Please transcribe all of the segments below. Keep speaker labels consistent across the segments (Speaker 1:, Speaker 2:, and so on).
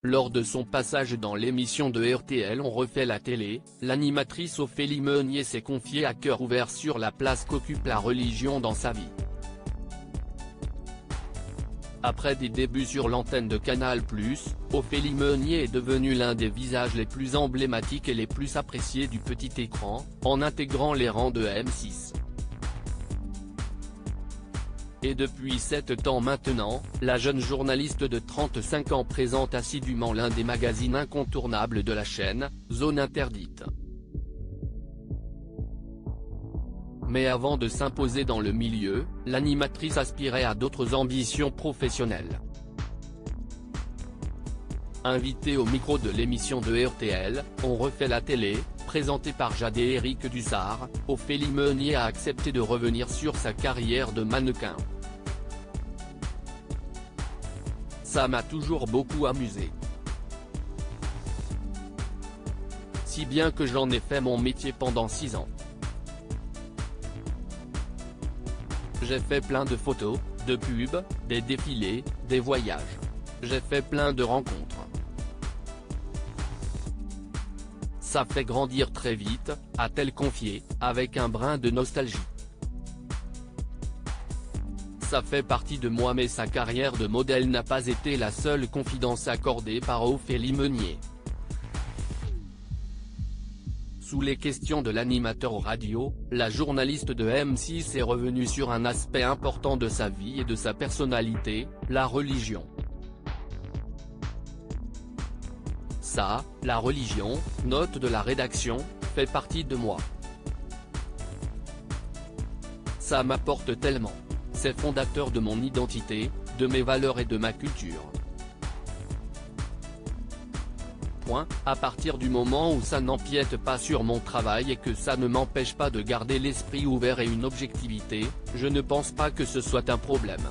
Speaker 1: Lors de son passage dans l'émission de RTL On refait la télé, l'animatrice Ophélie Meunier s'est confiée à cœur ouvert sur la place qu'occupe la religion dans sa vie. Après des débuts sur l'antenne de Canal+, Ophélie Meunier est devenue l'un des visages les plus emblématiques et les plus appréciés du petit écran, en intégrant les rangs de M6. Et depuis 7 ans maintenant, la jeune journaliste de 35 ans présente assidûment l'un des magazines incontournables de la chaîne, Zone Interdite. Mais avant de s'imposer dans le milieu, l'animatrice aspirait à d'autres ambitions professionnelles. Invitée au micro de l'émission de RTL, On refait la télé, présentée par Jade et Éric Dussart, Ophélie Meunier a accepté de revenir sur sa carrière de mannequin. Ça m'a toujours beaucoup amusé. Si bien que j'en ai fait mon métier pendant 6 ans. J'ai fait plein de photos, de pubs, des défilés, des voyages. J'ai fait plein de rencontres. Ça fait grandir très vite, a-t-elle confié, avec un brin de nostalgie. Ça fait partie de moi mais sa carrière de modèle n'a pas été la seule confidence accordée par Ophélie Meunier. Sous les questions de l'animateur radio, la journaliste de M6 est revenue sur un aspect important de sa vie et de sa personnalité, la religion. Ça, la religion, note de la rédaction, fait partie de moi. Ça m'apporte tellement. C'est fondateur de mon identité, de mes valeurs et de ma culture. À partir du moment où ça n'empiète pas sur mon travail et que ça ne m'empêche pas de garder l'esprit ouvert et une objectivité, je ne pense pas que ce soit un problème.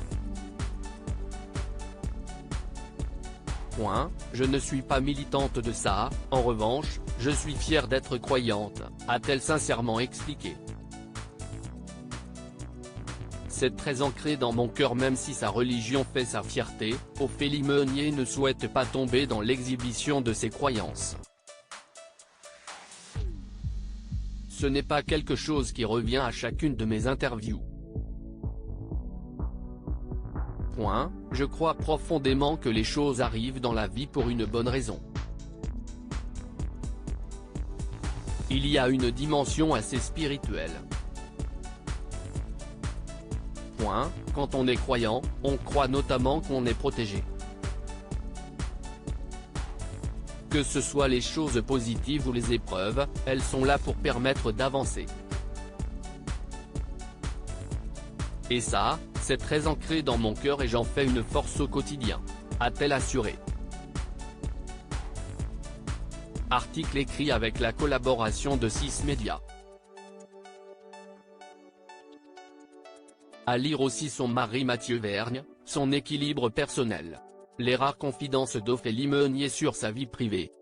Speaker 1: Je ne suis pas militante de ça, en revanche, je suis fière d'être croyante, a-t-elle sincèrement expliqué. C'est très ancré dans mon cœur même si sa religion fait sa fierté, Ophélie Meunier ne souhaite pas tomber dans l'exhibition de ses croyances. Ce n'est pas quelque chose qui revient à chacune de mes interviews. Je crois profondément que les choses arrivent dans la vie pour une bonne raison. Il y a une dimension assez spirituelle. Quand on est croyant, on croit notamment qu'on est protégé. Que ce soit les choses positives ou les épreuves, elles sont là pour permettre d'avancer. Et ça, c'est très ancré dans mon cœur et j'en fais une force au quotidien, a-t-elle assuré. Article écrit avec la collaboration de 6 médias. À lire aussi son mari Mathieu Vergne, son équilibre personnel. Les rares confidences d'Ophélie Meunier sur sa vie privée.